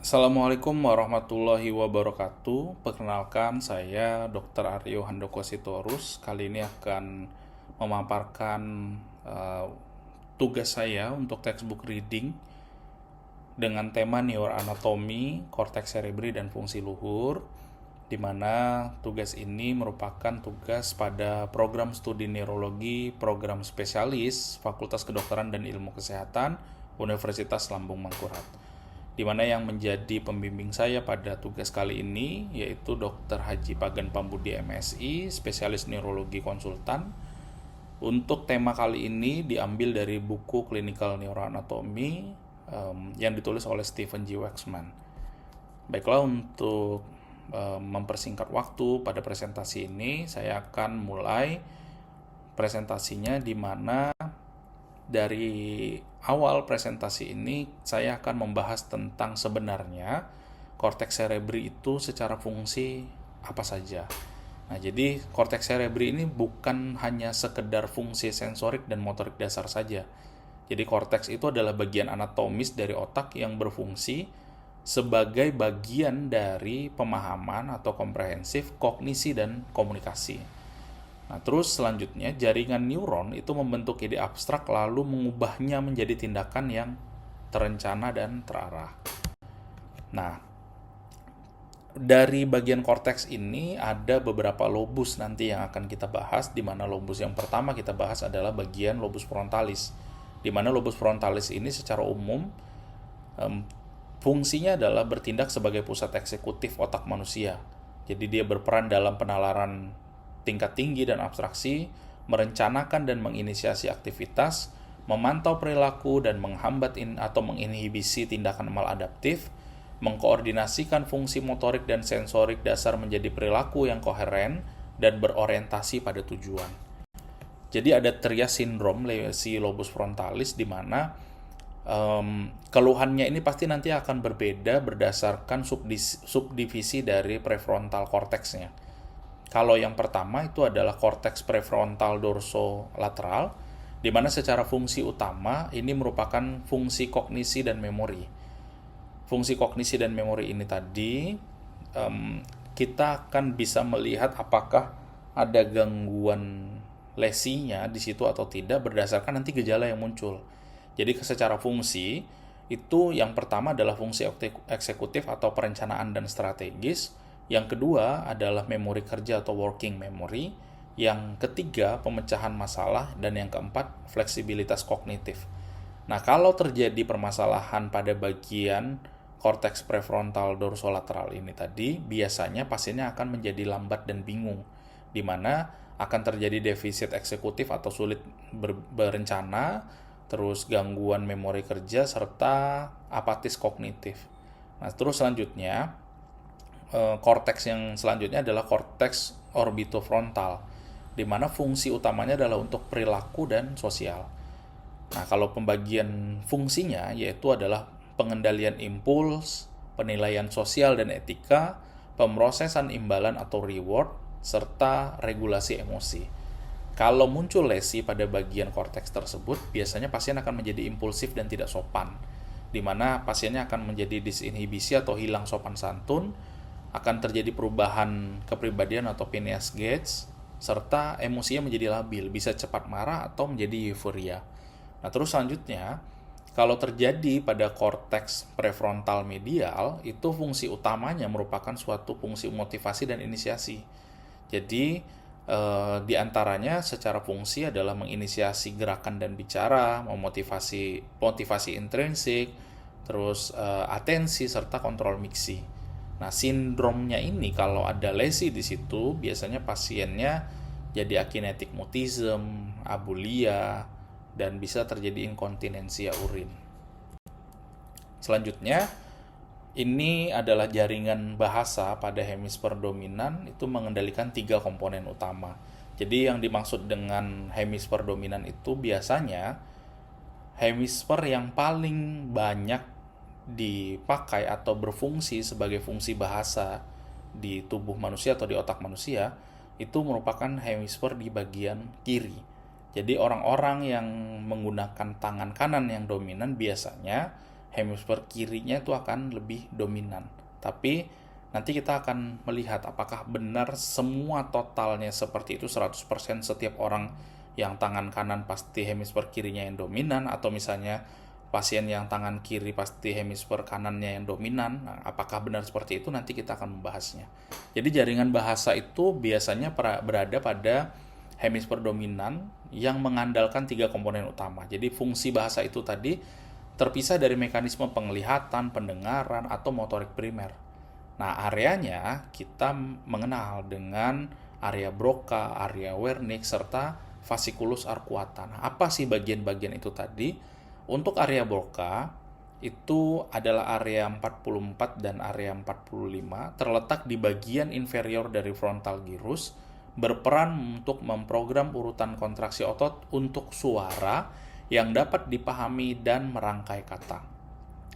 Assalamualaikum warahmatullahi wabarakatuh. Perkenalkan, saya Dr. Aryo Handoko Sitorus. Kali ini akan memaparkan tugas saya untuk textbook reading dengan tema neuroanatomi, korteks cerebri, dan fungsi luhur, di mana tugas ini merupakan tugas pada program studi neurologi, program spesialis, Fakultas Kedokteran dan Ilmu Kesehatan, Universitas Lambung Mangkurat, di mana yang menjadi pembimbing saya pada tugas kali ini yaitu Dr. Haji Pagan Pambudi MSI, spesialis neurologi konsultan. Untuk tema kali ini diambil dari buku Clinical Neuroanatomy yang ditulis oleh Stephen G. Waxman. Baiklah, untuk mempersingkat waktu pada presentasi ini, saya akan mulai presentasinya, di mana dari awal presentasi ini saya akan membahas tentang sebenarnya korteks cerebri itu secara fungsi apa saja. Nah, jadi korteks cerebri ini bukan hanya sekedar fungsi sensorik dan motorik dasar saja. Jadi korteks itu adalah bagian anatomis dari otak yang berfungsi sebagai bagian dari pemahaman atau komprehensif, kognisi, dan komunikasi. Nah, terus selanjutnya jaringan neuron itu membentuk ide abstrak lalu mengubahnya menjadi tindakan yang terencana dan terarah. Nah, dari bagian korteks ini ada beberapa lobus nanti yang akan kita bahas, di mana lobus yang pertama kita bahas adalah bagian lobus frontalis, di mana lobus frontalis ini secara umum fungsinya adalah bertindak sebagai pusat eksekutif otak manusia. Jadi dia berperan dalam penalaran tingkat tinggi dan abstraksi, merencanakan dan menginisiasi aktivitas, memantau perilaku dan menghambat atau menginhibisi tindakan maladaptif, mengkoordinasikan fungsi motorik dan sensorik dasar menjadi perilaku yang koheren dan berorientasi pada tujuan. Jadi ada trias sindrom lesi lobus frontalis, di mana keluhannya ini pasti nanti akan berbeda berdasarkan subdivisi dari prefrontal korteksnya. Kalau yang pertama itu adalah korteks prefrontal dorsolateral, di mana secara fungsi utama ini merupakan fungsi kognisi dan memori. Fungsi kognisi dan memori ini tadi kita akan bisa melihat apakah ada gangguan lesinya di situ atau tidak berdasarkan nanti gejala yang muncul. Jadi secara fungsi itu yang pertama adalah fungsi eksekutif atau perencanaan dan strategis. Yang kedua adalah memori kerja atau working memory. Yang ketiga pemecahan masalah. Dan yang keempat fleksibilitas kognitif. Nah, kalau terjadi permasalahan pada bagian korteks prefrontal dorsolateral ini tadi, biasanya pasiennya akan menjadi lambat dan bingung, di mana akan terjadi defisit eksekutif atau sulit berencana, terus gangguan memori kerja, serta apatis kognitif. Nah, terus selanjutnya korteks yang selanjutnya adalah korteks orbitofrontal, di mana fungsi utamanya adalah untuk perilaku dan sosial. Nah, kalau pembagian fungsinya yaitu adalah pengendalian impuls, penilaian sosial dan etika, pemrosesan imbalan atau reward, serta regulasi emosi. Kalau muncul lesi pada bagian korteks tersebut, biasanya pasien akan menjadi impulsif dan tidak sopan, di mana pasiennya akan menjadi disinhibisi atau hilang sopan santun, akan terjadi perubahan kepribadian atau Phineas Gates, serta emosinya menjadi labil, bisa cepat marah atau menjadi euforia. Nah, terus selanjutnya, kalau terjadi pada korteks prefrontal medial, itu fungsi utamanya merupakan suatu fungsi motivasi dan inisiasi. Jadi, di antaranya secara fungsi adalah menginisiasi gerakan dan bicara, motivasi intrinsik, terus atensi, serta kontrol miksi. Nah, sindromnya ini kalau ada lesi di situ, biasanya pasiennya jadi akinetik mutism, abulia, dan bisa terjadi inkontinensia urin. Selanjutnya, ini adalah jaringan bahasa pada hemisfer dominan, itu mengendalikan 3 komponen utama. Jadi yang dimaksud dengan hemisfer dominan itu biasanya hemisfer yang paling banyak dipakai atau berfungsi sebagai fungsi bahasa di tubuh manusia atau di otak manusia, itu merupakan hemisfer di bagian kiri. Jadi orang-orang yang menggunakan tangan kanan yang dominan biasanya hemisfer kirinya itu akan lebih dominan. Tapi nanti kita akan melihat apakah benar semua totalnya seperti itu 100% setiap orang yang tangan kanan pasti hemisfer kirinya yang dominan, atau misalnya pasien yang tangan kiri pasti hemisfer kanannya yang dominan. Nah, apakah benar seperti itu? Nanti kita akan membahasnya. Jadi jaringan bahasa itu biasanya berada pada hemisfer dominan yang mengandalkan 3 komponen utama. Jadi fungsi bahasa itu tadi terpisah dari mekanisme penglihatan, pendengaran, atau motorik primer. Nah, areanya kita mengenal dengan area Broca, area Wernicke, serta fasciculus arcuata. Nah, apa sih bagian-bagian itu tadi? Untuk area Broca itu adalah area 44 dan area 45, terletak di bagian inferior dari frontal gyrus, berperan untuk memprogram urutan kontraksi otot untuk suara yang dapat dipahami dan merangkai kata.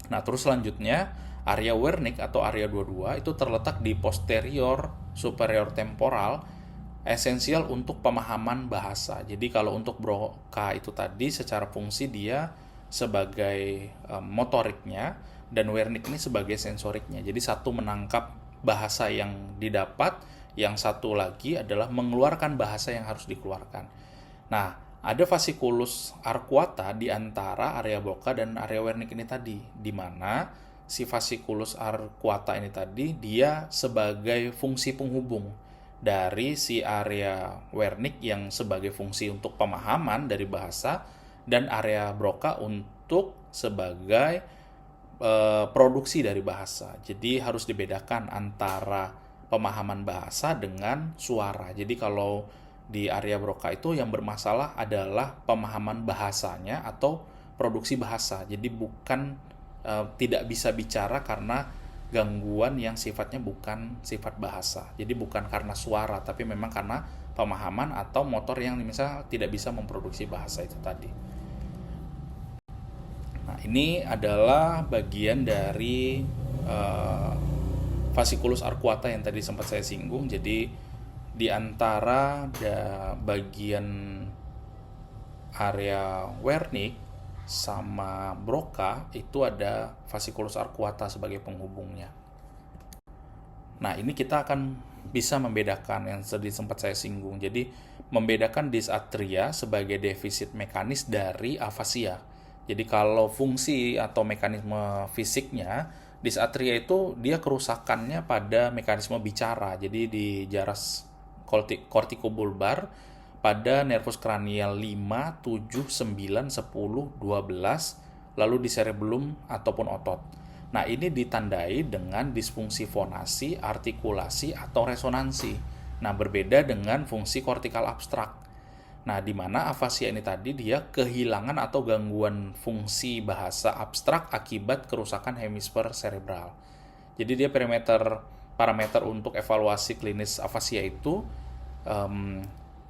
Nah, terus selanjutnya area Wernicke atau area 22 itu terletak di posterior superior temporal, esensial untuk pemahaman bahasa. Jadi kalau untuk Broca itu tadi secara fungsi dia sebagai motoriknya dan Wernicke ini sebagai sensoriknya. Jadi satu menangkap bahasa yang didapat, yang satu lagi adalah mengeluarkan bahasa yang harus dikeluarkan. Nah, ada fasciculus arcuata di antara area Broca dan area Wernicke ini tadi, di mana si fasciculus arcuata ini tadi dia sebagai fungsi penghubung dari si area Wernicke yang sebagai fungsi untuk pemahaman dari bahasa, dan area Broca untuk sebagai produksi dari bahasa. Jadi harus dibedakan antara pemahaman bahasa dengan suara. Jadi kalau di area Broca itu yang bermasalah adalah pemahaman bahasanya atau produksi bahasa. Jadi bukan tidak bisa bicara karena gangguan yang sifatnya bukan sifat bahasa. Jadi bukan karena suara, tapi memang karena pemahaman atau motor yang misalnya tidak bisa memproduksi bahasa itu tadi. Nah, ini adalah bagian dari fasciculus arcuata yang tadi sempat saya singgung. Jadi di antara bagian area Wernicke sama Broca itu ada fasciculus arcuata sebagai penghubungnya. Nah, ini kita akan bisa membedakan yang tadi sempat saya singgung. Jadi membedakan dysarthria sebagai defisit mekanis dari afasia. Jadi kalau fungsi atau mekanisme fisiknya, dysarthria itu dia kerusakannya pada mekanisme bicara. Jadi di jaras kortikobulbar pada nervus kranial 5, 7, 9, 10, 12, lalu di cerebellum ataupun otot. Nah, ini ditandai dengan disfungsi fonasi, artikulasi, atau resonansi. Nah, berbeda dengan fungsi kortikal abstrak. Nah, di mana afasia ini tadi dia kehilangan atau gangguan fungsi bahasa abstrak akibat kerusakan hemisfer cerebral. Jadi dia parameter untuk evaluasi klinis afasia itu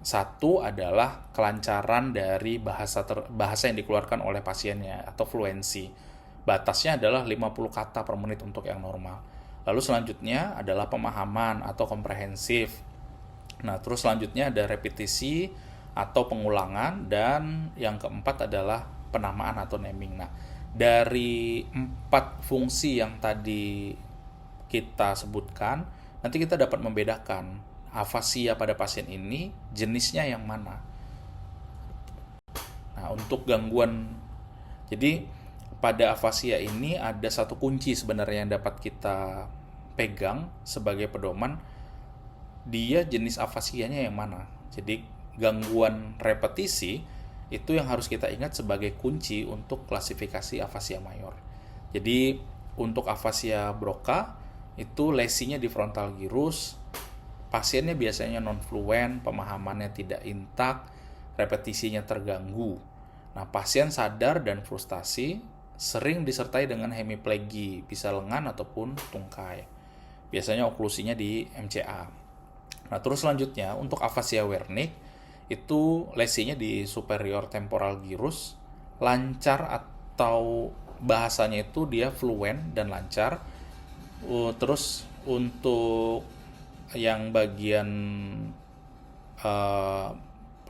satu adalah kelancaran dari bahasa yang dikeluarkan oleh pasiennya atau fluensi. Batasnya adalah 50 kata per menit untuk yang normal. Lalu selanjutnya adalah pemahaman atau komprehensif. Nah, terus selanjutnya ada repetisi atau pengulangan, dan yang keempat adalah penamaan atau naming. Nah, dari 4 fungsi yang tadi kita sebutkan, nanti kita dapat membedakan afasia pada pasien ini jenisnya yang mana. Nah, untuk gangguan, jadi pada afasia ini ada satu kunci sebenarnya yang dapat kita pegang sebagai pedoman, dia jenis afasianya yang mana. Jadi gangguan repetisi itu yang harus kita ingat sebagai kunci untuk klasifikasi afasia mayor. Jadi untuk afasia Broca itu lesinya di frontal gyrus, pasiennya biasanya non-fluent, pemahamannya tidak intak, repetisinya terganggu. Nah, pasien sadar dan frustasi, sering disertai dengan hemiplegi, bisa lengan ataupun tungkai. Biasanya oklusinya di MCA. Nah, terus selanjutnya untuk afasia Wernicke itu lesinya di superior temporal gyrus, lancar atau bahasanya itu dia fluent dan lancar. Terus untuk yang bagian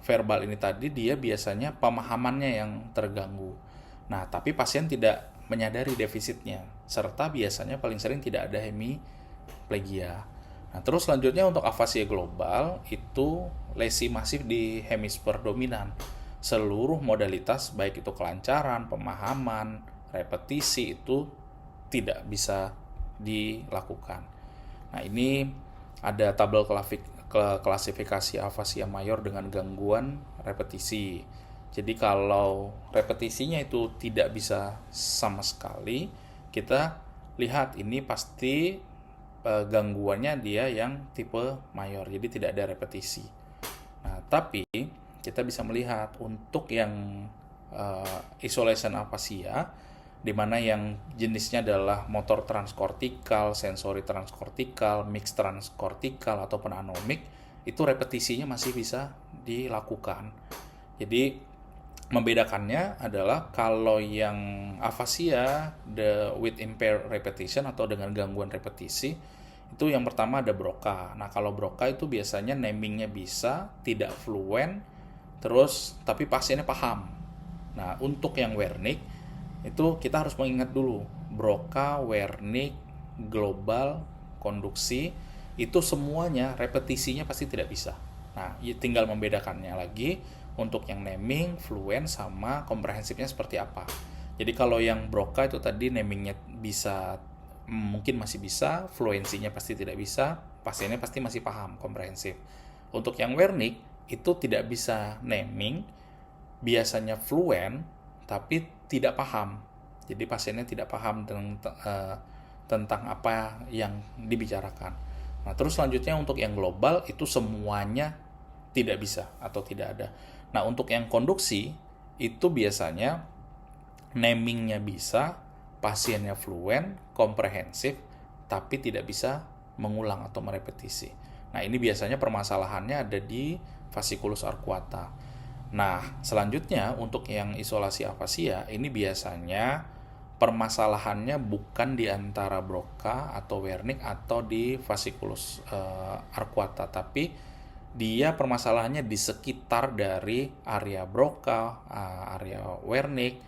verbal ini tadi dia biasanya pemahamannya yang terganggu. Nah, tapi pasien tidak menyadari defisitnya, serta biasanya paling sering tidak ada hemiplegia. Nah, terus selanjutnya untuk afasia global itu lesi masif di hemisfer dominan. Seluruh modalitas baik itu kelancaran, pemahaman, repetisi itu tidak bisa dilakukan. Nah, ini ada tabel klasifikasi afasia mayor dengan gangguan repetisi. Jadi kalau repetisinya itu tidak bisa sama sekali, kita lihat ini pasti gangguannya dia yang tipe mayor, jadi tidak ada repetisi. Nah, tapi kita bisa melihat untuk yang isolation afasia, di mana yang jenisnya adalah motor transkortikal, sensori transkortikal, mix transkortikal ataupun anomik, itu repetisinya masih bisa dilakukan. Jadi membedakannya adalah kalau yang afasia with impaired repetition atau dengan gangguan repetisi, itu yang pertama ada Broca. Nah, kalau Broca itu biasanya namingnya bisa, tidak fluent, terus tapi pasiennya paham. Nah, untuk yang Wernicke itu kita harus mengingat dulu, Broca, Wernicke, global, konduksi, itu semuanya repetisinya pasti tidak bisa. Nah, tinggal membedakannya lagi untuk yang naming, fluent, sama komprehensifnya seperti apa. Jadi kalau yang Broca itu tadi namingnya bisa, mungkin masih bisa, fluensinya pasti tidak bisa, pasiennya pasti masih paham, komprehensif. Untuk yang Wernicke itu tidak bisa naming, biasanya fluent, tapi tidak paham. Jadi pasiennya tidak paham tentang apa yang dibicarakan. Nah, terus selanjutnya untuk yang global itu semuanya tidak bisa atau tidak ada. Nah, untuk yang konduksi itu biasanya namingnya bisa, pasiennya fluent, komprehensif, tapi tidak bisa mengulang atau merepetisi. Nah, ini biasanya permasalahannya ada di fasciculus arcuata. Nah, selanjutnya untuk yang isolasi afasia, ini biasanya permasalahannya bukan di antara Broca atau Wernicke atau di fasciculus arcuata, tapi dia permasalahannya di sekitar dari area Broca, area Wernicke,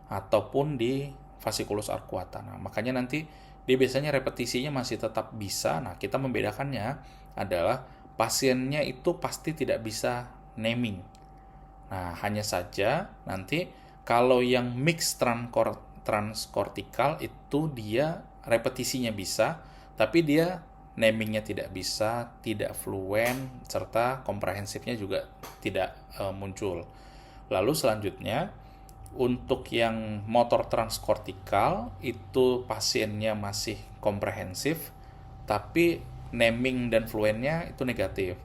ataupun di fasciculus arcuata. Nah, makanya nanti dia biasanya repetisinya masih tetap bisa. Nah, kita membedakannya adalah pasiennya itu pasti tidak bisa naming. Nah, hanya saja nanti kalau yang mix transkortikal itu dia repetisinya bisa, tapi dia namingnya tidak bisa, tidak fluent, serta komprehensifnya juga tidak muncul. Lalu selanjutnya untuk yang motor transkortikal itu pasiennya masih komprehensif, tapi naming dan fluentnya itu negatif.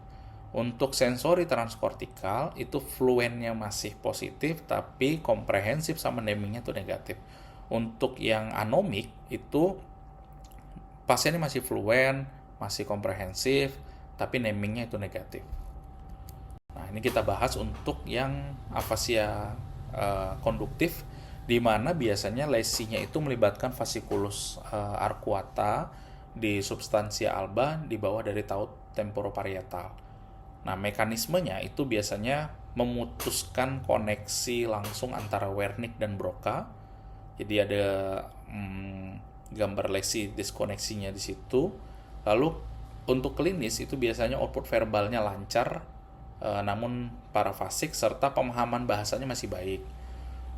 Untuk sensori transkortikal itu fluentnya masih positif, tapi komprehensif sama namingnya itu negatif. Untuk yang anomik itu pasiennya masih fluent, masih komprehensif, tapi namingnya itu negatif. Nah, ini kita bahas untuk yang afasia konduktif, di mana biasanya lesinya itu melibatkan fasciculus arcuata di substansia alba di bawah dari taut temporoparietal. Nah, mekanismenya itu biasanya memutuskan koneksi langsung antara Wernicke dan Broca. Jadi ada gambar lesi diskoneksinya di situ. Lalu untuk klinis itu biasanya output verbalnya lancar, namun parafasik, serta pemahaman bahasanya masih baik.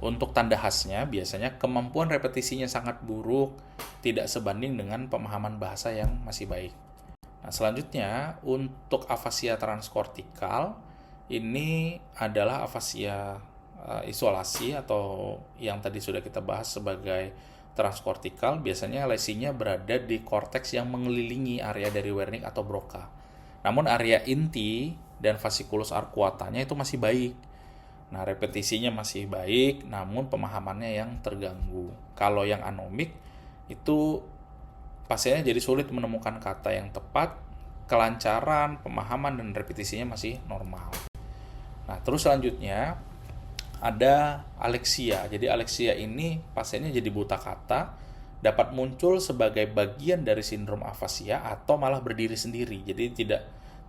Untuk tanda khasnya biasanya kemampuan repetisinya sangat buruk, tidak sebanding dengan pemahaman bahasa yang masih baik. Nah, selanjutnya untuk afasia transkortikal ini adalah afasia isolasi atau yang tadi sudah kita bahas sebagai transkortikal. Biasanya lesinya berada di korteks yang mengelilingi area dari Wernicke atau Broca. Namun area inti dan fasciculus arcuatanya itu masih baik. Nah, repetisinya masih baik, namun pemahamannya yang terganggu. Kalau yang anomik itu pasiennya jadi sulit menemukan kata yang tepat, kelancaran, pemahaman, dan repetisinya masih normal. Nah, terus selanjutnya ada aleksia. Jadi aleksia ini pasiennya jadi buta kata, dapat muncul sebagai bagian dari sindrom afasia atau malah berdiri sendiri. Jadi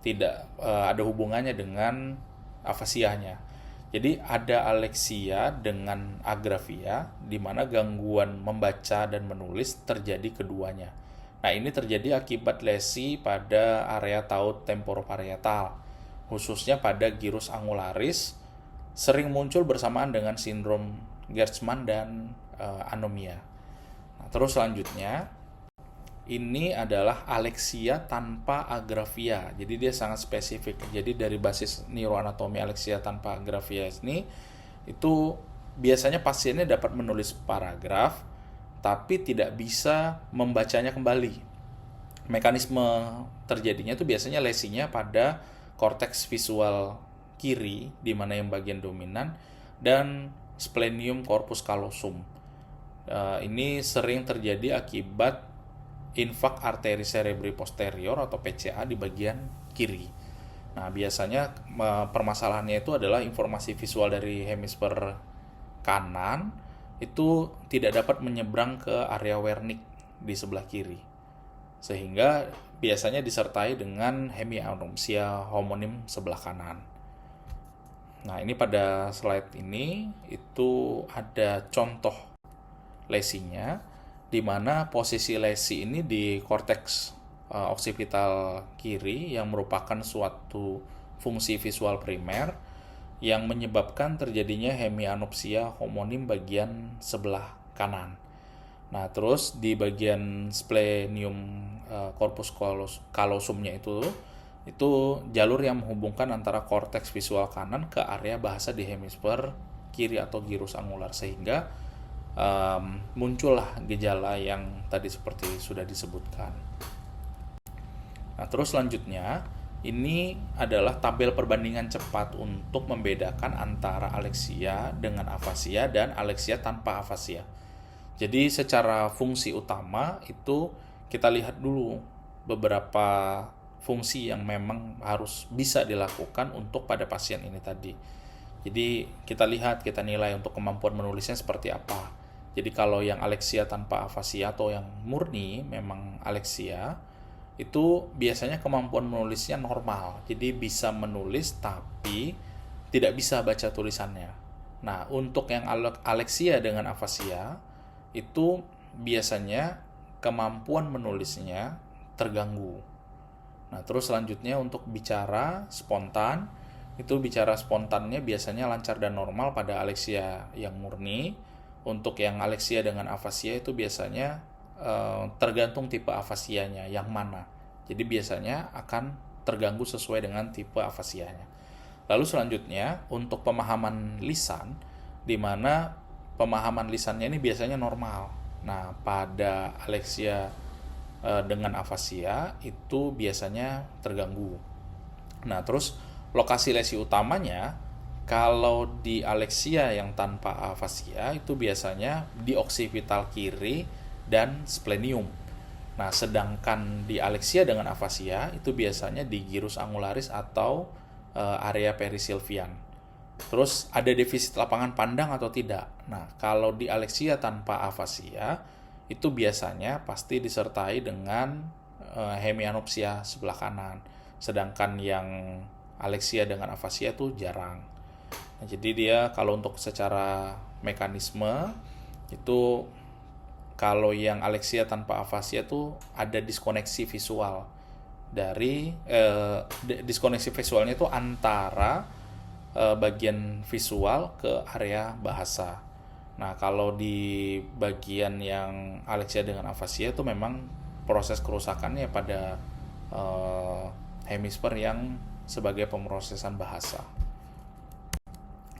tidak ada hubungannya dengan afasianya. Jadi ada aleksia dengan agrafia, di mana gangguan membaca dan menulis terjadi keduanya. Nah, ini terjadi akibat lesi pada area taut temporoparietal, khususnya pada gyrus angularis, sering muncul bersamaan dengan sindrom Gertzmann dan anomia. Nah, terus selanjutnya, ini adalah aleksia tanpa agrafia. Jadi dia sangat spesifik. Jadi dari basis neuroanatomi aleksia tanpa agrafia ini, itu biasanya pasiennya dapat menulis paragraf, tapi tidak bisa membacanya kembali. Mekanisme terjadinya itu biasanya lesinya pada korteks visual kiri, di mana yang bagian dominan, dan splenium corpus callosum. Ini sering terjadi akibat infark arteri cerebri posterior atau PCA di bagian kiri. Nah, biasanya permasalahannya itu adalah informasi visual dari hemisfer kanan itu tidak dapat menyeberang ke area Wernicke di sebelah kiri. Sehingga biasanya disertai dengan hemianopsia homonim sebelah kanan. Nah, ini pada slide ini itu ada contoh lesinya, di mana posisi lesi ini di korteks oksipital kiri yang merupakan suatu fungsi visual primer yang menyebabkan terjadinya hemianopsia homonim bagian sebelah kanan. Nah, terus di bagian splenium corpus callosumnya itu jalur yang menghubungkan antara korteks visual kanan ke area bahasa di hemisfer kiri atau gyrus angular, sehingga muncullah gejala yang tadi seperti sudah disebutkan. Nah, terus selanjutnya ini adalah tabel perbandingan cepat untuk membedakan antara aleksia dengan afasia dan aleksia tanpa afasia. Jadi secara fungsi utama itu kita lihat dulu beberapa fungsi yang memang harus bisa dilakukan untuk pada pasien ini tadi. Jadi kita lihat, kita nilai untuk kemampuan menulisnya seperti apa. Jadi kalau yang aleksia tanpa afasia atau yang murni memang aleksia, itu biasanya kemampuan menulisnya normal. Jadi bisa menulis tapi tidak bisa baca tulisannya. Nah, untuk yang aleksia dengan afasia, itu biasanya kemampuan menulisnya terganggu. Nah, terus selanjutnya untuk bicara spontan, itu bicara spontannya biasanya lancar dan normal pada aleksia yang murni. Untuk yang aleksia dengan afasia itu biasanya tergantung tipe afasianya yang mana. Jadi biasanya akan terganggu sesuai dengan tipe afasianya. Lalu selanjutnya untuk pemahaman lisan, di mana pemahaman lisannya ini biasanya normal. Nah, pada aleksia dengan afasia itu biasanya terganggu. Nah, terus lokasi lesi utamanya kalau di aleksia yang tanpa afasia itu biasanya di oksipital kiri dan splenium. Nah, sedangkan di aleksia dengan afasia itu biasanya di gyrus angularis atau area perisilvian. Terus ada defisit lapangan pandang atau tidak? Nah, kalau di aleksia tanpa afasia itu biasanya pasti disertai dengan hemianopsia sebelah kanan. Sedangkan yang aleksia dengan afasia itu jarang. Nah, jadi dia kalau untuk secara mekanisme itu kalau yang aleksia tanpa afasia itu ada diskoneksi visual dari diskoneksi visualnya itu antara bagian visual ke area bahasa. Nah, kalau di bagian yang aleksia dengan afasia itu memang proses kerusakannya pada hemisfer yang sebagai pemrosesan bahasa.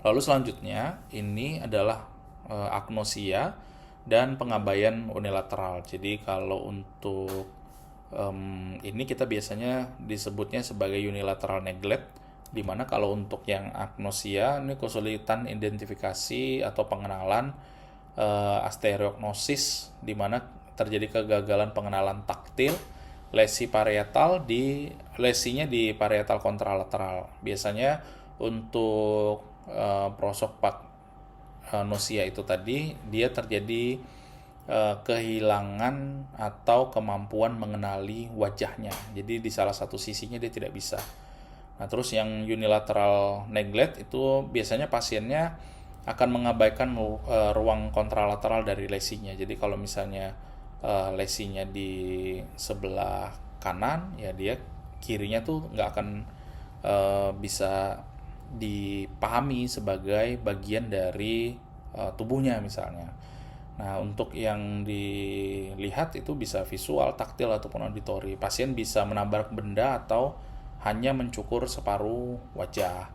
Lalu selanjutnya ini adalah agnosia dan pengabaian unilateral. Jadi kalau untuk ini kita biasanya disebutnya sebagai unilateral neglect, di mana kalau untuk yang agnosia ini kesulitan identifikasi atau pengenalan astereognosis, di mana terjadi kegagalan pengenalan taktil, lesinya di parietal kontralateral. Biasanya untuk prosopagnosia itu tadi dia terjadi kehilangan atau kemampuan mengenali wajahnya. Jadi di salah satu sisinya dia tidak bisa. Nah, terus yang unilateral neglect itu biasanya pasiennya akan mengabaikan ruang kontralateral dari lesinya. Jadi kalau misalnya lesinya di sebelah kanan, ya dia kirinya tuh nggak akan bisa dipahami sebagai bagian dari tubuhnya misalnya. Nah, untuk yang dilihat itu bisa visual, taktil, ataupun auditori. Pasien bisa menabrak benda atau hanya mencukur separuh wajah.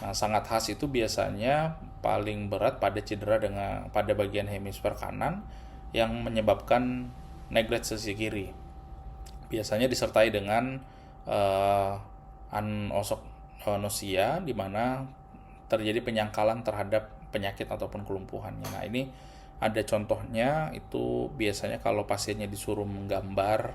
Nah, sangat khas itu biasanya paling berat pada cedera pada bagian hemisfer kanan yang menyebabkan neglect sisi kiri. Biasanya disertai dengan anosognosia, di mana terjadi penyangkalan terhadap penyakit ataupun kelumpuhannya. Nah, ini ada contohnya, itu biasanya kalau pasiennya disuruh menggambar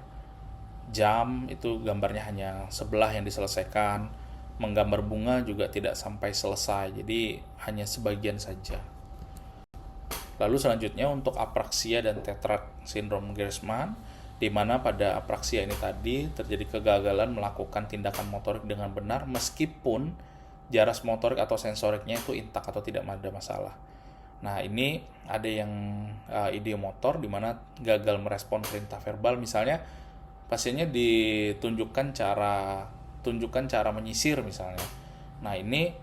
jam, itu gambarnya hanya sebelah yang diselesaikan. Menggambar bunga juga tidak sampai selesai, jadi hanya sebagian saja. Lalu selanjutnya untuk apraksia dan tetrad sindrom Gerstmann, di mana pada apraksia ini tadi terjadi kegagalan melakukan tindakan motorik dengan benar meskipun jaras motorik atau sensoriknya itu intak atau tidak ada masalah. Nah, ini ada yang ideomotor, di mana gagal merespon perintah verbal. Misalnya pasiennya tunjukkan cara menyisir misalnya. Nah, ini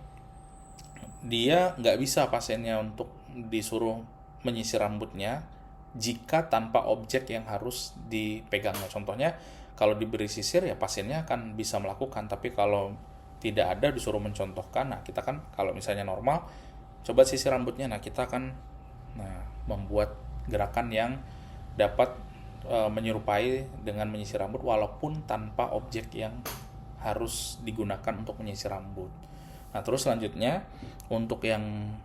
dia nggak bisa pasiennya untuk disuruh menyisir rambutnya jika tanpa objek yang harus dipegangnya. Contohnya kalau diberi sisir ya pasiennya akan bisa melakukan, tapi kalau tidak ada disuruh mencontohkan, nah kita kan kalau misalnya normal coba sisir rambutnya, nah kita akan membuat gerakan yang dapat menyerupai dengan menyisir rambut walaupun tanpa objek yang harus digunakan untuk menyisir rambut. Nah, terus selanjutnya untuk yang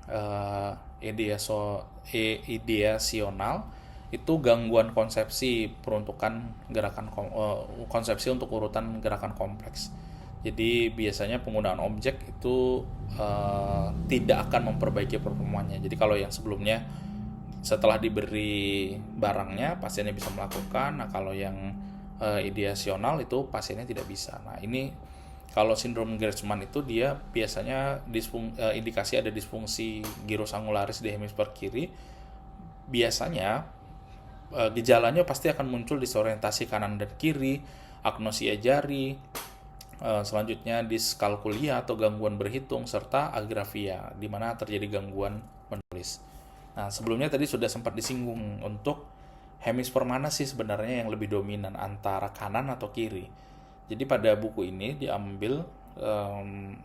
ideasional itu gangguan konsepsi peruntukan gerakan konsepsi untuk urutan gerakan kompleks. Jadi biasanya penggunaan objek itu tidak akan memperbaiki performanya. Jadi kalau yang sebelumnya setelah diberi barangnya pasiennya bisa melakukan, nah kalau yang ideasional itu pasiennya tidak bisa. Nah, ini kalau sindrom Gerstmann itu dia biasanya indikasi ada disfungsi gyrus angularis di hemisfer kiri. Biasanya gejalanya pasti akan muncul disorientasi kanan dan kiri, agnosia jari, selanjutnya diskalkulia atau gangguan berhitung, serta agrafia di mana terjadi gangguan menulis. Nah, sebelumnya tadi sudah sempat disinggung untuk hemisfer mana sih sebenarnya yang lebih dominan, antara kanan atau kiri. Jadi pada buku ini diambil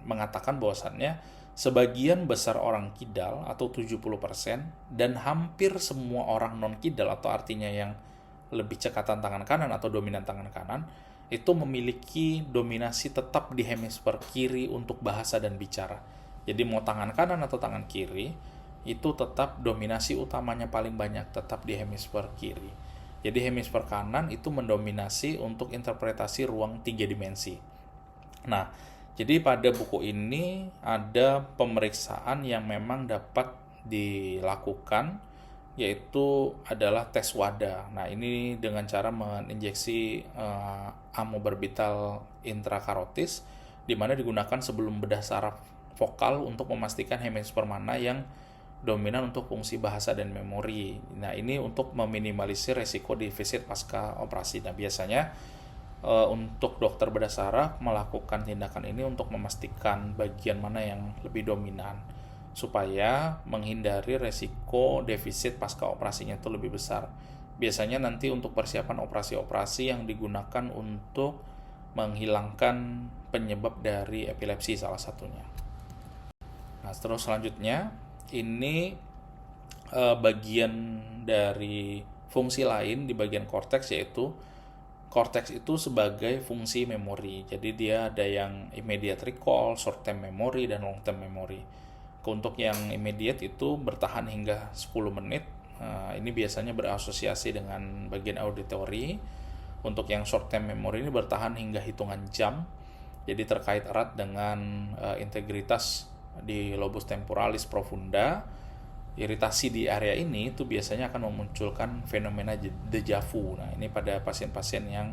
mengatakan bahwasannya sebagian besar orang kidal atau 70% dan hampir semua orang non kidal atau artinya yang lebih cekatan tangan kanan atau dominan tangan kanan itu memiliki dominasi tetap di hemisfer kiri untuk bahasa dan bicara. Jadi mau tangan kanan atau tangan kiri, itu tetap dominasi utamanya paling banyak tetap di hemisfer kiri. Jadi hemisfer kanan itu mendominasi untuk interpretasi ruang 3 dimensi. Nah, jadi pada buku ini ada pemeriksaan yang memang dapat dilakukan, yaitu adalah tes WADA. Nah, ini dengan cara menginjeksi amobarbital intrakarotis, di mana digunakan sebelum bedah saraf vokal untuk memastikan hemisfer mana yang dominan untuk fungsi bahasa dan memori. Nah, ini untuk meminimalisir resiko defisit pasca operasi. Nah, biasanya untuk dokter bedah saraf melakukan tindakan ini untuk memastikan bagian mana yang lebih dominan, supaya menghindari resiko defisit pasca operasinya itu lebih besar. Biasanya nanti untuk persiapan operasi-operasi yang digunakan untuk menghilangkan penyebab dari epilepsi salah satunya. Nah, terus selanjutnya ini bagian dari fungsi lain di bagian korteks, yaitu korteks itu sebagai fungsi memori. Jadi dia ada yang immediate recall, short term memory, dan long term memory. Untuk yang immediate itu bertahan hingga 10 menit. Ini biasanya berasosiasi dengan bagian auditory. Untuk yang short term memory ini bertahan hingga hitungan jam. Jadi terkait erat dengan integritas di lobus temporalis profunda. Iritasi di area ini itu biasanya akan memunculkan fenomena deja vu. Nah, ini pada pasien-pasien yang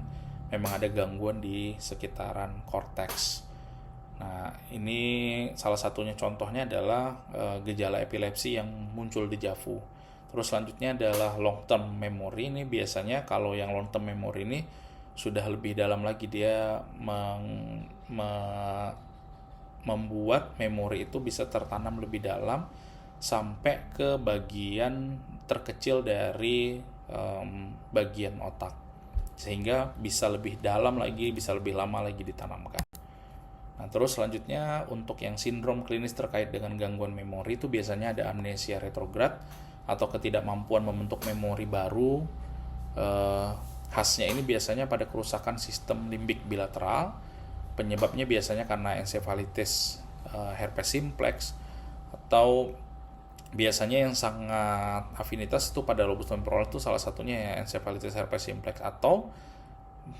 memang ada gangguan di sekitaran korteks. Nah, ini salah satunya contohnya adalah gejala epilepsi yang muncul di Javu. Terus selanjutnya adalah long term memory. Ini biasanya kalau yang long term memory ini sudah lebih dalam lagi, dia membuat memori itu bisa tertanam lebih dalam sampai ke bagian terkecil dari bagian otak, sehingga bisa lebih dalam lagi, bisa lebih lama lagi ditanamkan. Nah, terus selanjutnya untuk yang sindrom klinis terkait dengan gangguan memori itu biasanya ada amnesia retrograd atau ketidakmampuan membentuk memori baru. Khasnya ini biasanya pada kerusakan sistem limbik bilateral. Penyebabnya biasanya karena encephalitis herpes simplex, atau biasanya yang sangat afinitas itu pada lobus temporal, itu salah satunya ya encephalitis herpes simplex, atau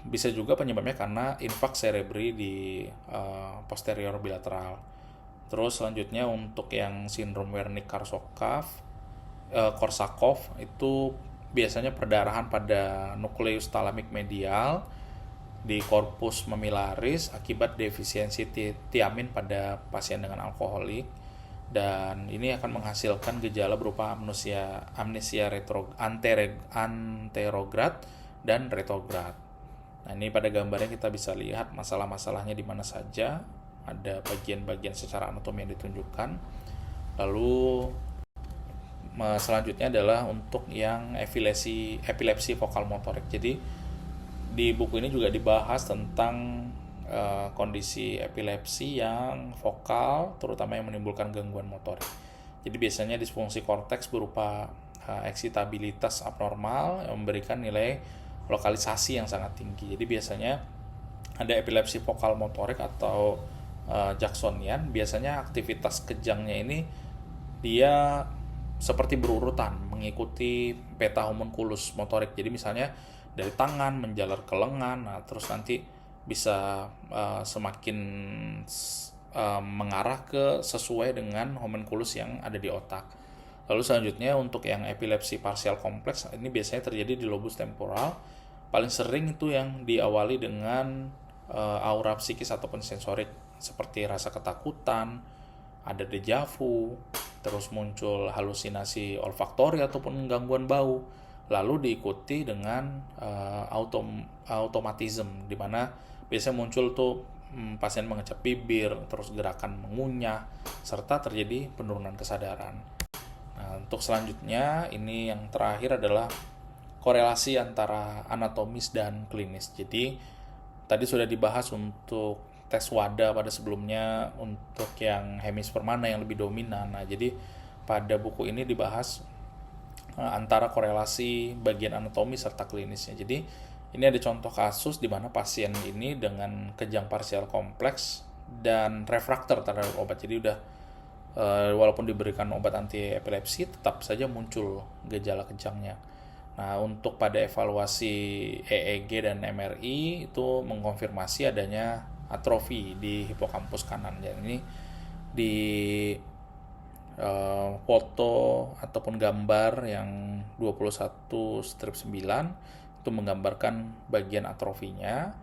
bisa juga penyebabnya karena infaks cerebri di posterior bilateral. Terus selanjutnya untuk yang sindrom Wernicke-Korsakoff itu biasanya perdarahan pada nukleus talamik medial di korpus mamillaris akibat defisiensi tiamin pada pasien dengan alkoholik, dan ini akan menghasilkan gejala berupa amnesia anterograd dan retrograd. Nah, ini pada gambarnya kita bisa lihat masalah-masalahnya di mana saja, ada bagian-bagian secara anatomi yang ditunjukkan. Lalu selanjutnya adalah untuk yang epilepsi vokal motorik. Jadi di buku ini juga dibahas tentang kondisi epilepsi yang vokal, terutama yang menimbulkan gangguan motorik. Jadi biasanya disfungsi korteks berupa eksitabilitas abnormal yang memberikan nilai lokalisasi yang sangat tinggi. Jadi biasanya ada epilepsi vokal motorik atau Jacksonian. Biasanya aktivitas kejangnya ini dia seperti berurutan mengikuti peta homunculus motorik. Jadi misalnya dari tangan menjalar ke lengan, nah terus nanti bisa semakin mengarah ke sesuai dengan homunculus yang ada di otak. Lalu selanjutnya untuk yang epilepsi parsial kompleks, ini biasanya terjadi di lobus temporal. Paling sering itu yang diawali dengan aura psikis ataupun sensorik seperti rasa ketakutan, ada dejavu, terus muncul halusinasi olfaktori ataupun gangguan bau, lalu diikuti dengan automatism, di mana biasanya muncul tuh pasien mengecap bibir, terus gerakan mengunyah, serta terjadi penurunan kesadaran. Nah, untuk selanjutnya ini yang terakhir adalah korelasi antara anatomis dan klinis. Jadi tadi sudah dibahas untuk tes WADA pada sebelumnya untuk yang hemisfer mana yang lebih dominan. Nah, jadi pada buku ini dibahas antara korelasi bagian anatomi serta klinisnya. Jadi ini ada contoh kasus di mana pasien ini dengan kejang parsial kompleks dan refraktor terhadap obat. Jadi udah walaupun diberikan obat anti epilepsi tetap saja muncul gejala kejangnya. Nah, untuk pada evaluasi EEG dan MRI itu mengkonfirmasi adanya atrofi di hipokampus kanan. Dan ini di foto ataupun gambar yang 21/9 itu menggambarkan bagian atrofinya.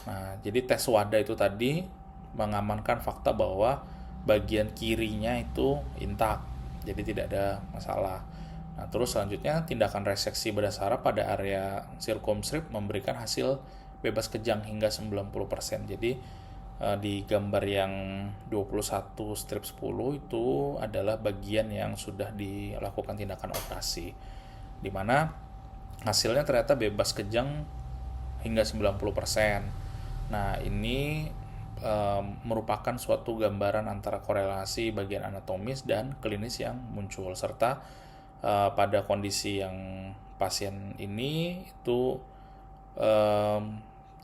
Nah, jadi tes WADA itu tadi mengamankan fakta bahwa bagian kirinya itu intak, jadi tidak ada masalah. Nah, terus selanjutnya tindakan reseksi bedah saraf pada area circumscribe memberikan hasil bebas kejang hingga 90%. Jadi di gambar yang 21/10 itu adalah bagian yang sudah dilakukan tindakan operasi, di mana hasilnya ternyata bebas kejang hingga 90%. Nah, ini merupakan suatu gambaran antara korelasi bagian anatomis dan klinis yang muncul, serta pada kondisi yang pasien ini itu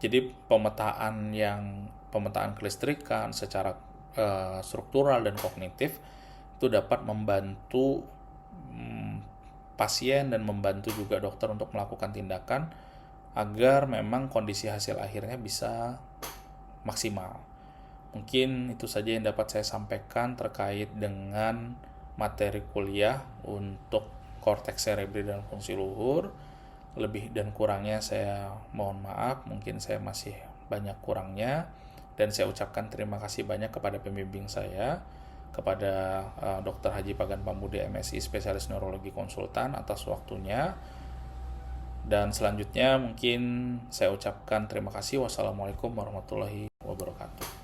jadi pemetaan kelistrikan secara struktural dan kognitif itu dapat membantu pasien dan membantu juga dokter untuk melakukan tindakan agar memang kondisi hasil akhirnya bisa maksimal. Mungkin itu saja yang dapat saya sampaikan terkait dengan materi kuliah untuk korteks cerebri dan fungsi luhur. Lebih dan kurangnya saya mohon maaf, mungkin saya masih banyak kurangnya. Dan saya ucapkan terima kasih banyak kepada pembimbing saya, kepada Dr. Haji Pagan Pambudi MSI Spesialis Neurologi Konsultan atas waktunya. Dan selanjutnya mungkin saya ucapkan terima kasih. Wassalamualaikum warahmatullahi wabarakatuh.